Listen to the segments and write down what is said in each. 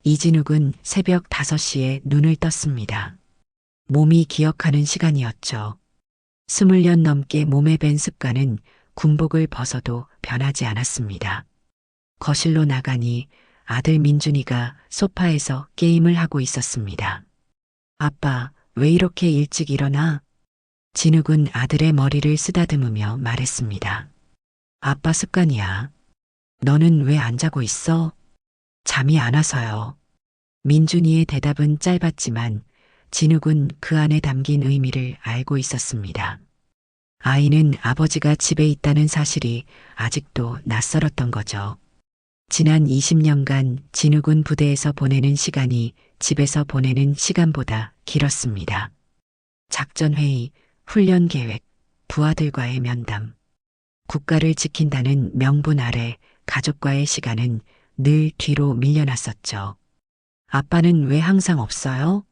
이진욱은 새벽 5시에 눈을 떴습니다. 몸이 기억하는 시간이었죠. 20년 넘게 몸에 밴 습관은 군복을 벗어도 변하지 않았습니다. 거실로 나가니 아들 민준이가 소파에서 게임을 하고 있었습니다. 아빠, 왜 이렇게 일찍 일어나? 진욱은 아들의 머리를 쓰다듬으며 말했습니다. 아빠 습관이야. 너는 왜 안 자고 있어? 잠이 안 와서요. 민준이의 대답은 짧았지만 진욱은 그 안에 담긴 의미를 알고 있었습니다. 아이는 아버지가 집에 있다는 사실이 아직도 낯설었던 거죠. 지난 20년간 진욱은 부대에서 보내는 시간이 집에서 보내는 시간보다 길었습니다. 작전회의, 훈련 계획, 부하들과의 면담. 국가를 지킨다는 명분 아래 가족과의 시간은 늘 뒤로 밀려났었죠. 아빠는 왜 항상 없어요?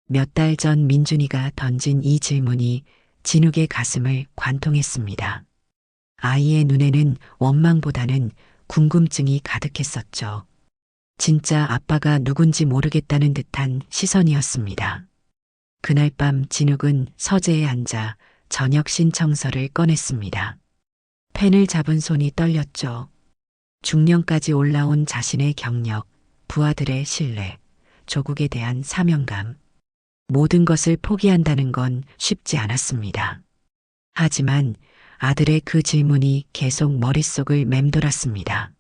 몇 달 전 민준이가 던진 이 질문이 진욱의 가슴을 관통했습니다. 아이의 눈에는 원망보다는 궁금증이 가득했었죠. 진짜 아빠가 누군지 모르겠다는 듯한 시선이었습니다. 그날 밤 진욱은 서재에 앉아 저녁 신청서를 꺼냈습니다. 펜을 잡은 손이 떨렸죠. 중년까지 올라온 자신의 경력, 부하들의 신뢰, 조국에 대한 사명감. 모든 것을 포기한다는 건 쉽지 않았습니다. 하지만 아들의 그 질문이 계속 머릿속을 맴돌았습니다.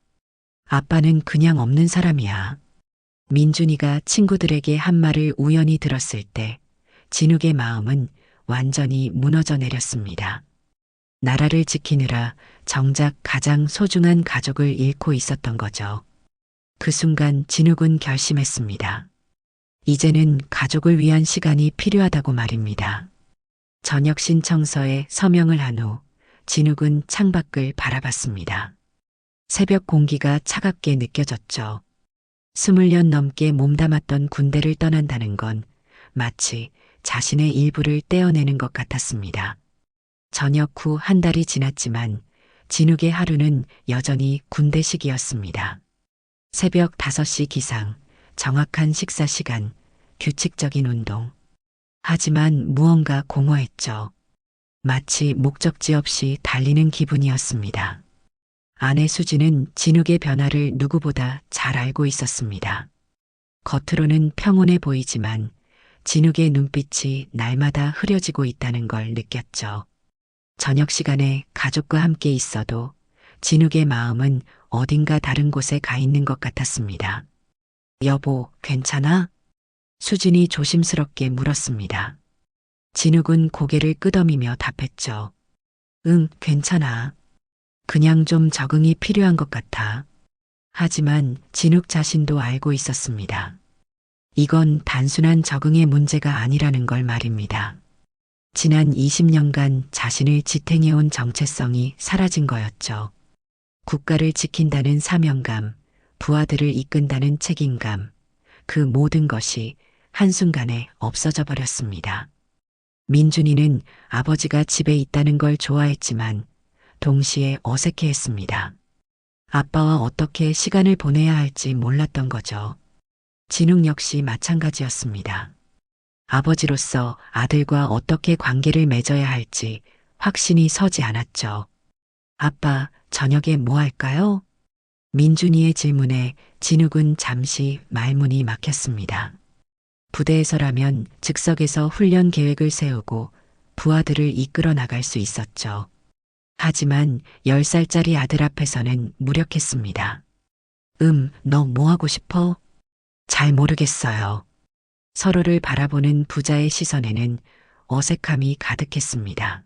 아빠는 그냥 없는 사람이야. 민준이가 친구들에게 한 말을 우연히 들었을 때 진욱의 마음은 완전히 무너져 내렸습니다. 나라를 지키느라 정작 가장 소중한 가족을 잃고 있었던 거죠. 그 순간 진욱은 결심했습니다. 이제는 가족을 위한 시간이 필요하다고 말입니다. 저녁 신청서에 서명을 한 후 진욱은 창밖을 바라봤습니다. 새벽 공기가 차갑게 느껴졌죠. 20년 넘게 몸담았던 군대를 떠난다는 건 마치 자신의 일부를 떼어내는 것 같았습니다. 전역 후 한 달이 지났지만 진욱의 하루는 여전히 군대식이었습니다. 새벽 5시 기상, 정확한 식사 시간, 규칙적인 운동. 하지만 무언가 공허했죠. 마치 목적지 없이 달리는 기분이었습니다. 아내 수지는 진욱의 변화를 누구보다 잘 알고 있었습니다. 겉으로는 평온해 보이지만 진욱의 눈빛이 날마다 흐려지고 있다는 걸 느꼈죠. 저녁 시간에 가족과 함께 있어도 진욱의 마음은 어딘가 다른 곳에 가 있는 것 같았습니다. 여보, 괜찮아? 수진이 조심스럽게 물었습니다. 진욱은 고개를 끄덕이며 답했죠. 응, 괜찮아. 그냥 좀 적응이 필요한 것 같아. 하지만 진욱 자신도 알고 있었습니다. 이건 단순한 적응의 문제가 아니라는 걸 말입니다. 지난 20년간 자신을 지탱해온 정체성이 사라진 거였죠. 국가를 지킨다는 사명감, 부하들을 이끈다는 책임감, 그 모든 것이 한순간에 없어져 버렸습니다. 민준이는 아버지가 집에 있다는 걸 좋아했지만 동시에 어색해했습니다. 아빠와 어떻게 시간을 보내야 할지 몰랐던 거죠. 진욱 역시 마찬가지였습니다. 아버지로서 아들과 어떻게 관계를 맺어야 할지 확신이 서지 않았죠. 아빠, 저녁에 뭐 할까요? 민준이의 질문에 진욱은 잠시 말문이 막혔습니다. 부대에서라면 즉석에서 훈련 계획을 세우고 부하들을 이끌어 나갈 수 있었죠. 하지만 10살짜리 아들 앞에서는 무력했습니다. 너 뭐 하고 싶어? 잘 모르겠어요. 서로를 바라보는 부자의 시선에는 어색함이 가득했습니다.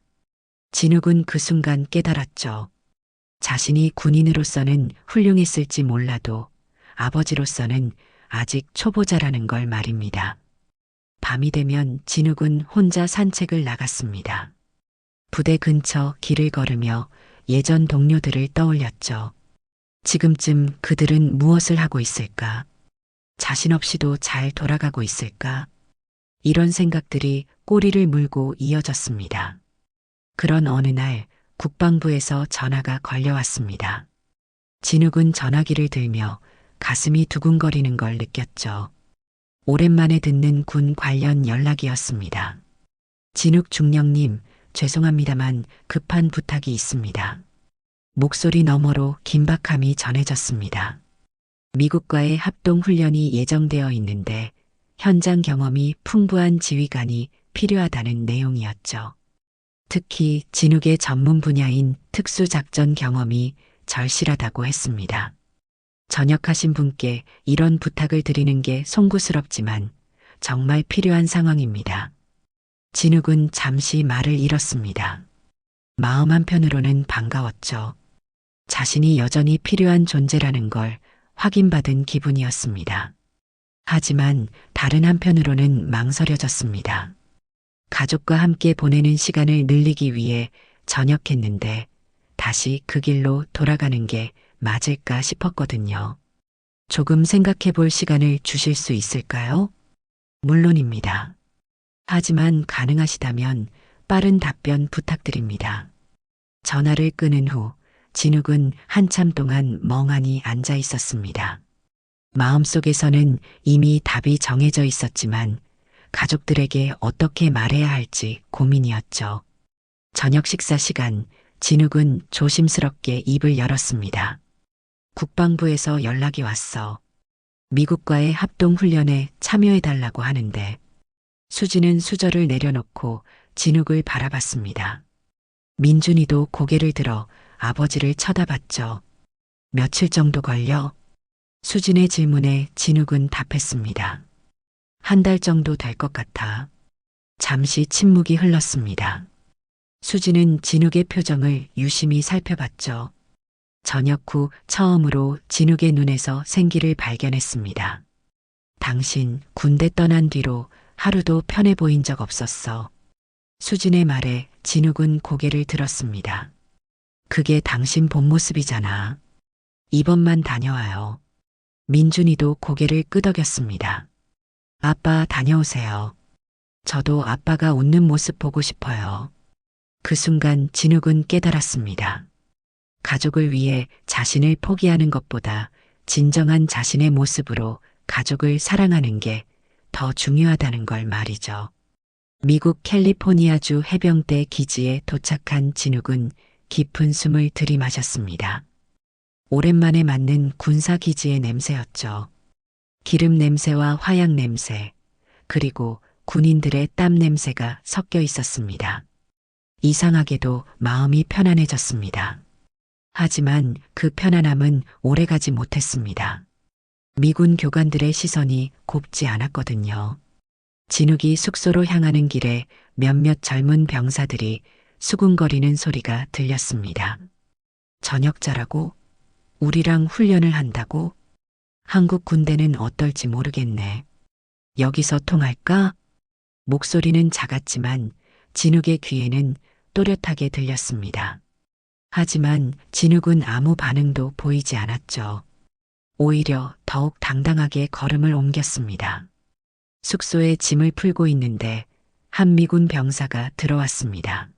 진욱은 그 순간 깨달았죠. 자신이 군인으로서는 훌륭했을지 몰라도 아버지로서는 아직 초보자라는 걸 말입니다. 밤이 되면 진욱은 혼자 산책을 나갔습니다. 부대 근처 길을 걸으며 예전 동료들을 떠올렸죠. 지금쯤 그들은 무엇을 하고 있을까? 자신 없이도 잘 돌아가고 있을까? 이런 생각들이 꼬리를 물고 이어졌습니다. 그런 어느 날 국방부에서 전화가 걸려왔습니다. 진욱은 전화기를 들며 가슴이 두근거리는 걸 느꼈죠. 오랜만에 듣는 군 관련 연락이었습니다. 진욱 중령님, 죄송합니다만 급한 부탁이 있습니다. 목소리 너머로 긴박함이 전해졌습니다. 미국과의 합동훈련이 예정되어 있는데 현장 경험이 풍부한 지휘관이 필요하다는 내용이었죠. 특히 진욱의 전문 분야인 특수작전 경험이 절실하다고 했습니다. 전역하신 분께 이런 부탁을 드리는 게 송구스럽지만 정말 필요한 상황입니다. 진욱은 잠시 말을 잃었습니다. 마음 한편으로는 반가웠죠. 자신이 여전히 필요한 존재라는 걸 확인받은 기분이었습니다. 하지만 다른 한편으로는 망설여졌습니다. 가족과 함께 보내는 시간을 늘리기 위해 전역했는데 다시 그 길로 돌아가는 게 맞을까 싶었거든요. 조금 생각해 볼 시간을 주실 수 있을까요? 물론입니다. 하지만 가능하시다면 빠른 답변 부탁드립니다. 전화를 끊은 후 진욱은 한참 동안 멍하니 앉아 있었습니다. 마음속에서는 이미 답이 정해져 있었지만 가족들에게 어떻게 말해야 할지 고민이었죠. 저녁 식사 시간, 진욱은 조심스럽게 입을 열었습니다. 국방부에서 연락이 왔어. 미국과의 합동훈련에 참여해달라고 하는데 수지는 수저를 내려놓고 진욱을 바라봤습니다. 민준이도 고개를 들어 아버지를 쳐다봤죠. 며칠 정도 걸려? 수진의 질문에 진욱은 답했습니다. 한 달 정도 될 것 같아. 잠시 침묵이 흘렀습니다. 수진은 진욱의 표정을 유심히 살펴봤죠. 저녁 후 처음으로 진욱의 눈에서 생기를 발견했습니다. 당신 군대 떠난 뒤로 하루도 편해 보인 적 없었어. 수진의 말에 진욱은 고개를 들었습니다. 그게 당신 본 모습이잖아. 이번만 다녀와요. 민준이도 고개를 끄덕였습니다. 아빠 다녀오세요. 저도 아빠가 웃는 모습 보고 싶어요. 그 순간 진욱은 깨달았습니다. 가족을 위해 자신을 포기하는 것보다 진정한 자신의 모습으로 가족을 사랑하는 게 더 중요하다는 걸 말이죠. 미국 캘리포니아주 해병대 기지에 도착한 진욱은 깊은 숨을 들이마셨습니다. 오랜만에 맡는 군사기지의 냄새였죠. 기름 냄새와 화약 냄새, 그리고 군인들의 땀 냄새가 섞여 있었습니다. 이상하게도 마음이 편안해졌습니다. 하지만 그 편안함은 오래가지 못했습니다. 미군 교관들의 시선이 곱지 않았거든요. 진욱이 숙소로 향하는 길에 몇몇 젊은 병사들이 수군거리는 소리가 들렸습니다. 전역자라고? 우리랑 훈련을 한다고? 한국 군대는 어떨지 모르겠네. 여기서 통할까? 목소리는 작았지만 진욱의 귀에는 또렷하게 들렸습니다. 하지만 진욱은 아무 반응도 보이지 않았죠. 오히려 더욱 당당하게 걸음을 옮겼습니다. 숙소에 짐을 풀고 있는데 한 미군 병사가 들어왔습니다.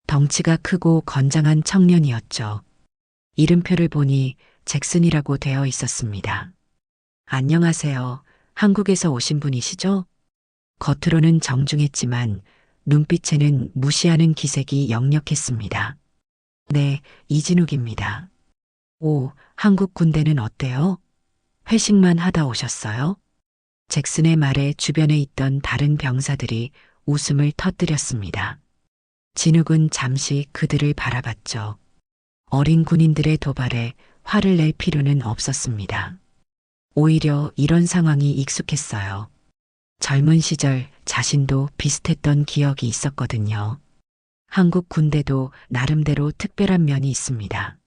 덩치가 크고 건장한 청년이었죠. 이름표를 보니 잭슨이라고 되어 있었습니다. 안녕하세요. 한국에서 오신 분이시죠? 겉으로는 정중했지만 눈빛에는 무시하는 기색이 역력했습니다. 네, 이진욱입니다. 오, 한국 군대는 어때요? 회식만 하다 오셨어요? 잭슨의 말에 주변에 있던 다른 병사들이 웃음을 터뜨렸습니다. 진욱은 잠시 그들을 바라봤죠. 어린 군인들의 도발에 화를 낼 필요는 없었습니다. 오히려 이런 상황이 익숙했어요. 젊은 시절 자신도 비슷했던 기억이 있었거든요. 한국 군대도 나름대로 특별한 면이 있습니다.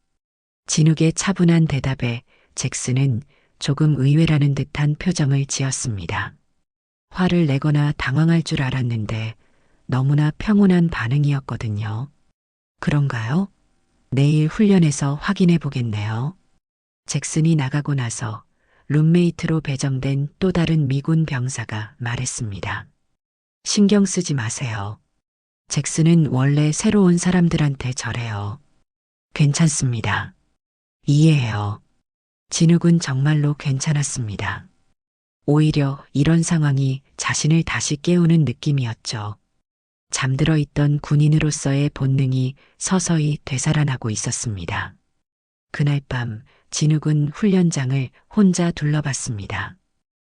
진욱의 차분한 대답에 잭슨은 조금 의외라는 듯한 표정을 지었습니다. 화를 내거나 당황할 줄 알았는데 너무나 평온한 반응이었거든요. 그런가요? 내일 훈련에서 확인해 보겠네요. 잭슨이 나가고 나서 룸메이트로 배정된 또 다른 미군 병사가 말했습니다. 신경 쓰지 마세요. 잭슨은 원래 새로 온 사람들한테 저래요. 괜찮습니다. 이해해요. 진욱은 정말로 괜찮았습니다. 오히려 이런 상황이 자신을 다시 깨우는 느낌이었죠. 잠들어 있던 군인으로서의 본능이 서서히 되살아나고 있었습니다. 그날 밤 진욱은 훈련장을 혼자 둘러봤습니다.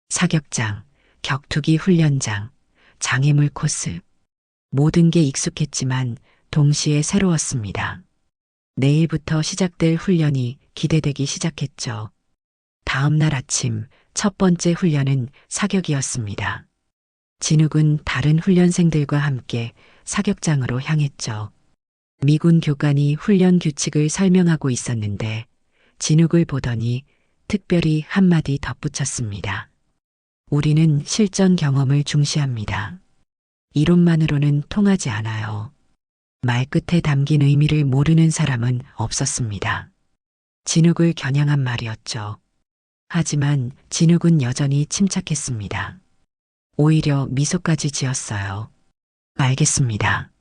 사격장, 격투기 훈련장, 장애물 코스. 모든 게 익숙했지만 동시에 새로웠습니다. 내일부터 시작될 훈련이 기대되기 시작했죠. 다음 날 아침 첫 번째 훈련은 사격이었습니다. 진욱은 다른 훈련생들과 함께 사격장으로 향했죠. 미군 교관이 훈련 규칙을 설명하고 있었는데 진욱을 보더니 특별히 한마디 덧붙였습니다. 우리는 실전 경험을 중시합니다. 이론만으로는 통하지 않아요. 말끝에 담긴 의미를 모르는 사람은 없었습니다. 진욱을 겨냥한 말이었죠. 하지만 진욱은 여전히 침착했습니다. 오히려 미소까지 지었어요. 알겠습니다.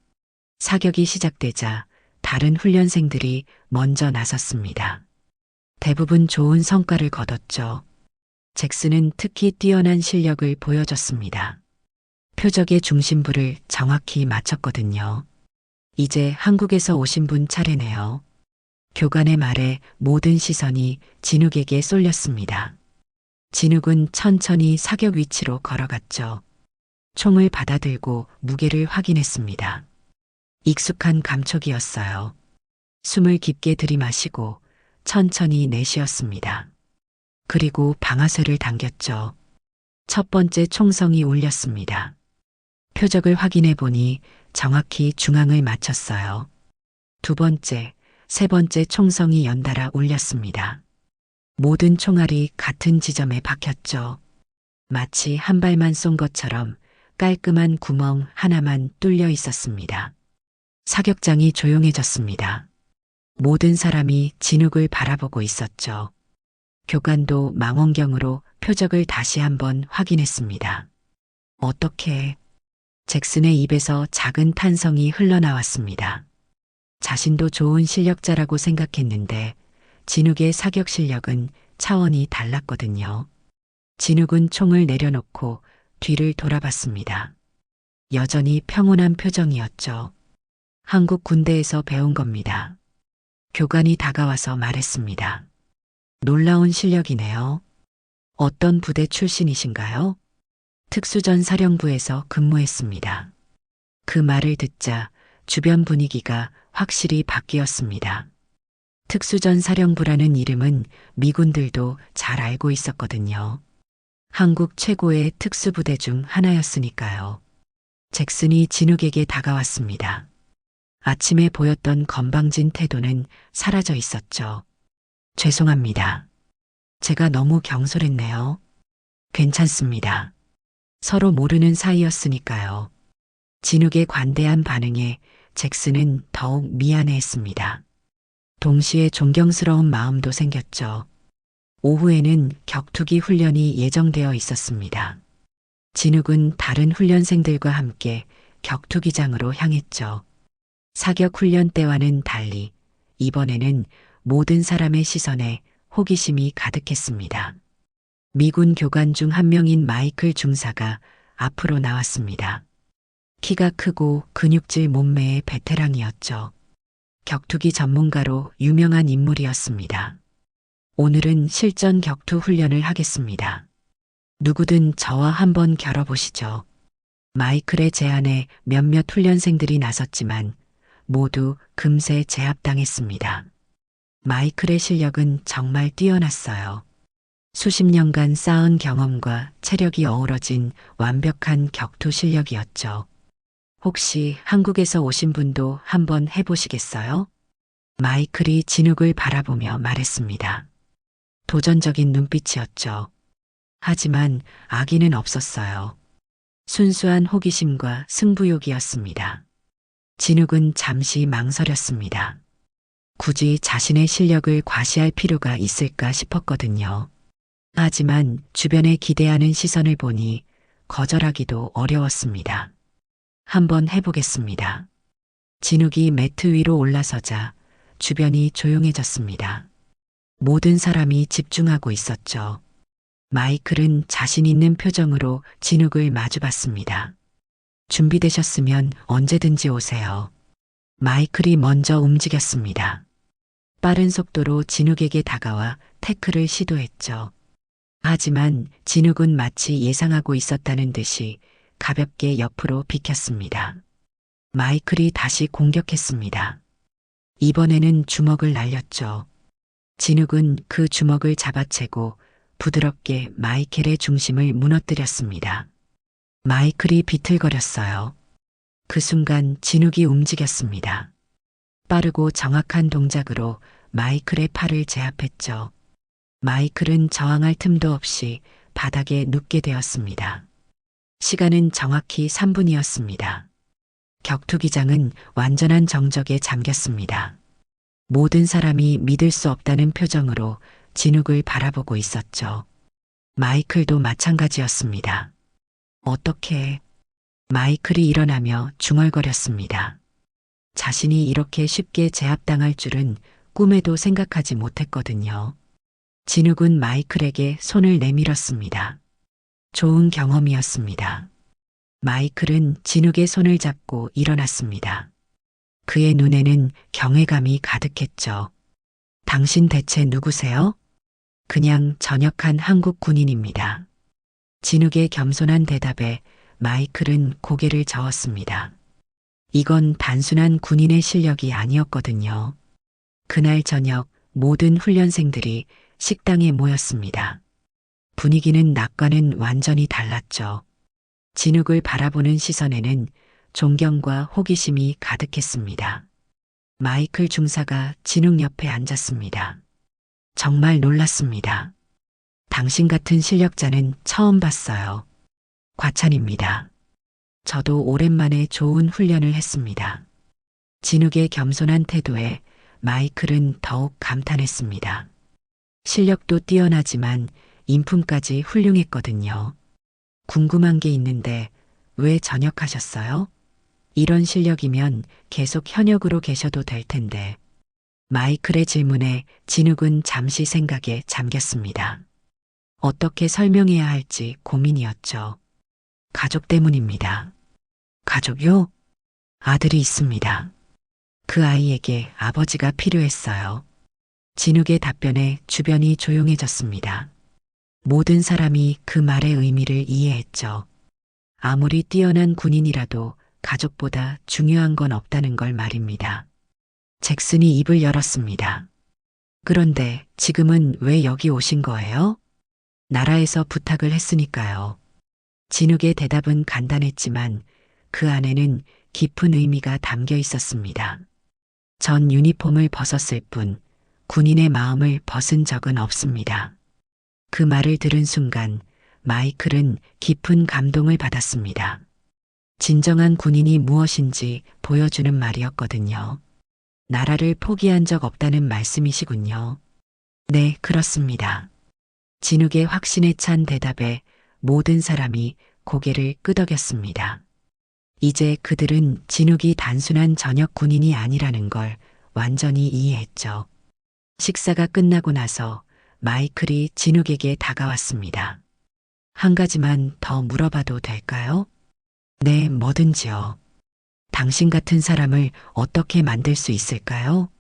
사격이 시작되자 다른 훈련생들이 먼저 나섰습니다. 대부분 좋은 성과를 거뒀죠. 잭슨은 특히 뛰어난 실력을 보여줬습니다. 표적의 중심부를 정확히 맞췄거든요. 이제 한국에서 오신 분 차례네요. 교관의 말에 모든 시선이 진욱에게 쏠렸습니다. 진욱은 천천히 사격 위치로 걸어갔죠. 총을 받아들고 무게를 확인했습니다. 익숙한 감촉이었어요. 숨을 깊게 들이마시고 천천히 내쉬었습니다. 그리고 방아쇠를 당겼죠. 첫 번째 총성이 울렸습니다. 표적을 확인해 보니 정확히 중앙을 맞췄어요. 두 번째, 세 번째 총성이 연달아 울렸습니다. 모든 총알이 같은 지점에 박혔죠. 마치 한 발만 쏜 것처럼 깔끔한 구멍 하나만 뚫려 있었습니다. 사격장이 조용해졌습니다. 모든 사람이 진욱을 바라보고 있었죠. 교관도 망원경으로 표적을 다시 한번 확인했습니다. 어떻게? 잭슨의 입에서 작은 탄성이 흘러나왔습니다. 자신도 좋은 실력자라고 생각했는데 진욱의 사격 실력은 차원이 달랐거든요. 진욱은 총을 내려놓고 뒤를 돌아봤습니다. 여전히 평온한 표정이었죠. 한국 군대에서 배운 겁니다. 교관이 다가와서 말했습니다. 놀라운 실력이네요. 어떤 부대 출신이신가요? 특수전 사령부에서 근무했습니다. 그 말을 듣자 주변 분위기가 확실히 바뀌었습니다. 특수전 사령부라는 이름은 미군들도 잘 알고 있었거든요. 한국 최고의 특수부대 중 하나였으니까요. 잭슨이 진욱에게 다가왔습니다. 아침에 보였던 건방진 태도는 사라져 있었죠. 죄송합니다. 제가 너무 경솔했네요. 괜찮습니다. 서로 모르는 사이였으니까요. 진욱의 관대한 반응에 잭슨은 더욱 미안해했습니다. 동시에 존경스러운 마음도 생겼죠. 오후에는 격투기 훈련이 예정되어 있었습니다. 진욱은 다른 훈련생들과 함께 격투기장으로 향했죠. 사격 훈련 때와는 달리 이번에는 모든 사람의 시선에 호기심이 가득했습니다. 미군 교관 중 한 명인 마이클 중사가 앞으로 나왔습니다. 키가 크고 근육질 몸매의 베테랑이었죠. 격투기 전문가로 유명한 인물이었습니다. 오늘은 실전 격투 훈련을 하겠습니다. 누구든 저와 한번 겨뤄보시죠. 마이클의 제안에 몇몇 훈련생들이 나섰지만 모두 금세 제압당했습니다. 마이클의 실력은 정말 뛰어났어요. 수십 년간 쌓은 경험과 체력이 어우러진 완벽한 격투 실력이었죠. 혹시 한국에서 오신 분도 한번 해보시겠어요? 마이클이 진욱을 바라보며 말했습니다. 도전적인 눈빛이었죠. 하지만 악의는 없었어요. 순수한 호기심과 승부욕이었습니다. 진욱은 잠시 망설였습니다. 굳이 자신의 실력을 과시할 필요가 있을까 싶었거든요. 하지만 주변에 기대하는 시선을 보니 거절하기도 어려웠습니다. 한번 해보겠습니다. 진욱이 매트 위로 올라서자 주변이 조용해졌습니다. 모든 사람이 집중하고 있었죠. 마이클은 자신 있는 표정으로 진욱을 마주봤습니다. 준비되셨으면 언제든지 오세요. 마이클이 먼저 움직였습니다. 빠른 속도로 진욱에게 다가와 태클을 시도했죠. 하지만 진욱은 마치 예상하고 있었다는 듯이 가볍게 옆으로 비켰습니다. 마이클이 다시 공격했습니다. 이번에는 주먹을 날렸죠. 진욱은 그 주먹을 잡아채고 부드럽게 마이클의 중심을 무너뜨렸습니다. 마이클이 비틀거렸어요. 그 순간 진욱이 움직였습니다. 빠르고 정확한 동작으로 마이클의 팔을 제압했죠. 마이클은 저항할 틈도 없이 바닥에 눕게 되었습니다. 시간은 정확히 3분이었습니다. 격투기장은 완전한 정적에 잠겼습니다. 모든 사람이 믿을 수 없다는 표정으로 진욱을 바라보고 있었죠. 마이클도 마찬가지였습니다. 어떻게? 마이클이 일어나며 중얼거렸습니다. 자신이 이렇게 쉽게 제압당할 줄은 꿈에도 생각하지 못했거든요. 진욱은 마이클에게 손을 내밀었습니다. 좋은 경험이었습니다. 마이클은 진욱의 손을 잡고 일어났습니다. 그의 눈에는 경외감이 가득했죠. 당신 대체 누구세요? 그냥 전역한 한국 군인입니다. 진욱의 겸손한 대답에 마이클은 고개를 저었습니다. 이건 단순한 군인의 실력이 아니었거든요. 그날 저녁 모든 훈련생들이 식당에 모였습니다. 분위기는 낮과는 완전히 달랐죠. 진욱을 바라보는 시선에는 존경과 호기심이 가득했습니다. 마이클 중사가 진욱 옆에 앉았습니다. 정말 놀랐습니다. 당신 같은 실력자는 처음 봤어요. 과찬입니다. 저도 오랜만에 좋은 훈련을 했습니다. 진욱의 겸손한 태도에 마이클은 더욱 감탄했습니다. 실력도 뛰어나지만 인품까지 훌륭했거든요. 궁금한 게 있는데 왜 전역하셨어요? 이런 실력이면 계속 현역으로 계셔도 될 텐데. 마이클의 질문에 진욱은 잠시 생각에 잠겼습니다. 어떻게 설명해야 할지 고민이었죠. 가족 때문입니다. 가족요? 아들이 있습니다. 그 아이에게 아버지가 필요했어요. 진욱의 답변에 주변이 조용해졌습니다. 모든 사람이 그 말의 의미를 이해했죠. 아무리 뛰어난 군인이라도 가족보다 중요한 건 없다는 걸 말입니다. 잭슨이 입을 열었습니다. 그런데 지금은 왜 여기 오신 거예요? 나라에서 부탁을 했으니까요. 진욱의 대답은 간단했지만 그 안에는 깊은 의미가 담겨 있었습니다. 전 유니폼을 벗었을 뿐 군인의 마음을 벗은 적은 없습니다. 그 말을 들은 순간 마이클은 깊은 감동을 받았습니다. 진정한 군인이 무엇인지 보여주는 말이었거든요. 나라를 포기한 적 없다는 말씀이시군요. 네, 그렇습니다. 진욱의 확신에 찬 대답에 모든 사람이 고개를 끄덕였습니다. 이제 그들은 진욱이 단순한 전역 군인이 아니라는 걸 완전히 이해했죠. 식사가 끝나고 나서 마이클이 진욱에게 다가왔습니다. 한 가지만 더 물어봐도 될까요? 네, 뭐든지요. 당신 같은 사람을 어떻게 만들 수 있을까요?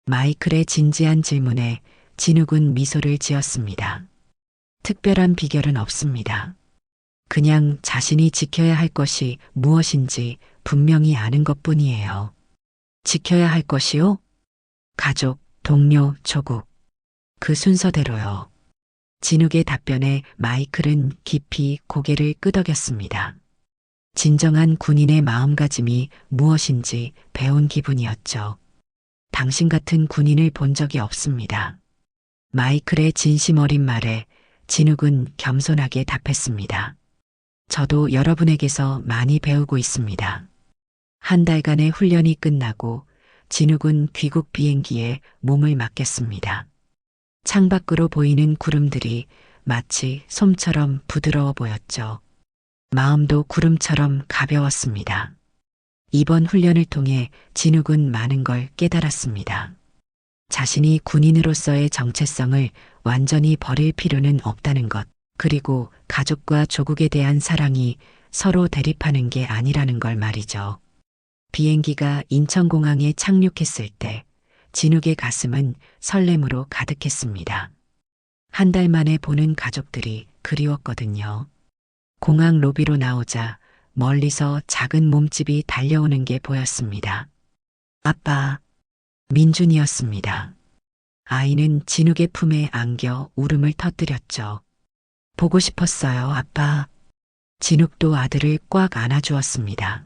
마이클의 진지한 질문에 진욱은 미소를 지었습니다. 특별한 비결은 없습니다. 그냥 자신이 지켜야 할 것이 무엇인지 분명히 아는 것뿐이에요. 지켜야 할 것이요? 가족, 동료, 조국. 그 순서대로요. 진욱의 답변에 마이클은 깊이 고개를 끄덕였습니다. 진정한 군인의 마음가짐이 무엇인지 배운 기분이었죠. 당신 같은 군인을 본 적이 없습니다. 마이클의 진심 어린 말에 진욱은 겸손하게 답했습니다. 저도 여러분에게서 많이 배우고 있습니다. 한 달간의 훈련이 끝나고 진욱은 귀국 비행기에 몸을 맡겼습니다. 창밖으로 보이는 구름들이 마치 솜처럼 부드러워 보였죠. 마음도 구름처럼 가벼웠습니다. 이번 훈련을 통해 진욱은 많은 걸 깨달았습니다. 자신이 군인으로서의 정체성을 완전히 버릴 필요는 없다는 것, 그리고 가족과 조국에 대한 사랑이 서로 대립하는 게 아니라는 걸 말이죠. 비행기가 인천공항에 착륙했을 때 진욱의 가슴은 설렘으로 가득했습니다. 한 달 만에 보는 가족들이 그리웠거든요. 공항 로비로 나오자 멀리서 작은 몸집이 달려오는 게 보였습니다. 아빠, 민준이었습니다. 아이는 진욱의 품에 안겨 울음을 터뜨렸죠. 보고 싶었어요, 아빠. 진욱도 아들을 꽉 안아주었습니다.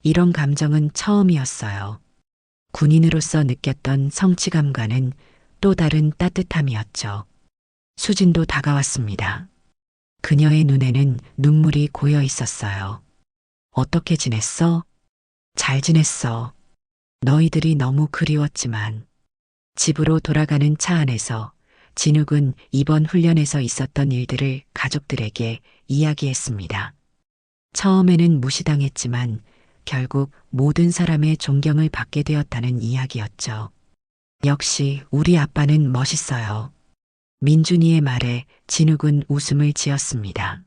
이런 감정은 처음이었어요. 군인으로서 느꼈던 성취감과는 또 다른 따뜻함이었죠. 수진도 다가왔습니다. 그녀의 눈에는 눈물이 고여 있었어요. 어떻게 지냈어? 잘 지냈어. 너희들이 너무 그리웠지만. 집으로 돌아가는 차 안에서 진욱은 이번 훈련에서 있었던 일들을 가족들에게 이야기했습니다. 처음에는 무시당했지만 결국 모든 사람의 존경을 받게 되었다는 이야기였죠. 역시 우리 아빠는 멋있어요. 민준이의 말에 진욱은 웃음을 지었습니다.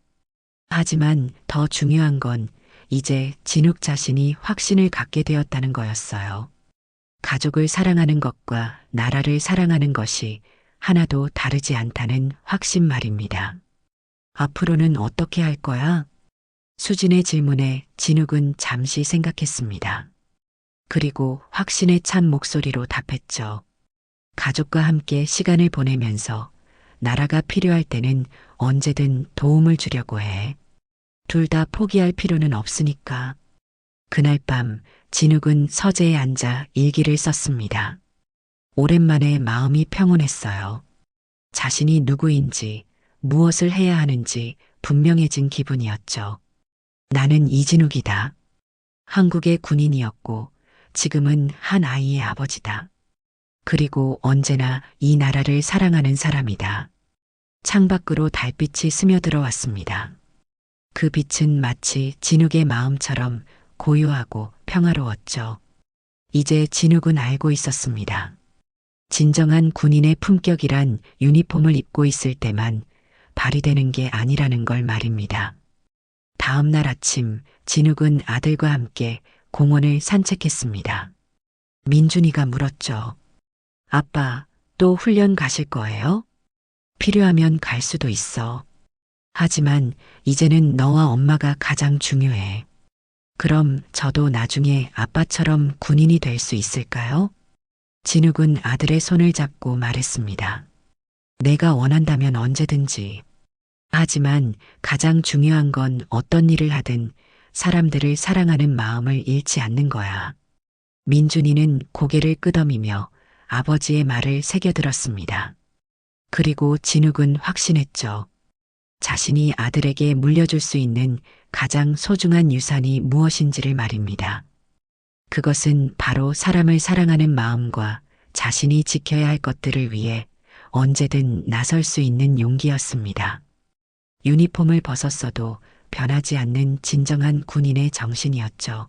하지만 더 중요한 건 이제 진욱 자신이 확신을 갖게 되었다는 거였어요. 가족을 사랑하는 것과 나라를 사랑하는 것이 하나도 다르지 않다는 확신 말입니다. 앞으로는 어떻게 할 거야? 수진의 질문에 진욱은 잠시 생각했습니다. 그리고 확신에 찬 목소리로 답했죠. 가족과 함께 시간을 보내면서 나라가 필요할 때는 언제든 도움을 주려고 해. 둘 다 포기할 필요는 없으니까. 그날 밤 진욱은 서재에 앉아 일기를 썼습니다. 오랜만에 마음이 평온했어요. 자신이 누구인지, 무엇을 해야 하는지 분명해진 기분이었죠. 나는 이진욱이다. 한국의 군인이었고 지금은 한 아이의 아버지다. 그리고 언제나 이 나라를 사랑하는 사람이다. 창밖으로 달빛이 스며들어왔습니다. 그 빛은 마치 진욱의 마음처럼 고요하고 평화로웠죠. 이제 진욱은 알고 있었습니다. 진정한 군인의 품격이란 유니폼을 입고 있을 때만 발휘되는 게 아니라는 걸 말입니다. 다음 날 아침 진욱은 아들과 함께 공원을 산책했습니다. 민준이가 물었죠. 아빠, 또 훈련 가실 거예요? 필요하면 갈 수도 있어. 하지만 이제는 너와 엄마가 가장 중요해. 그럼 저도 나중에 아빠처럼 군인이 될 수 있을까요? 진욱은 아들의 손을 잡고 말했습니다. 내가 원한다면 언제든지. 하지만 가장 중요한 건 어떤 일을 하든 사람들을 사랑하는 마음을 잃지 않는 거야. 민준이는 고개를 끄덕이며 아버지의 말을 새겨들었습니다. 그리고 진욱은 확신했죠. 자신이 아들에게 물려줄 수 있는 가장 소중한 유산이 무엇인지를 말입니다. 그것은 바로 사람을 사랑하는 마음과 자신이 지켜야 할 것들을 위해 언제든 나설 수 있는 용기였습니다. 유니폼을 벗었어도 변하지 않는 진정한 군인의 정신이었죠.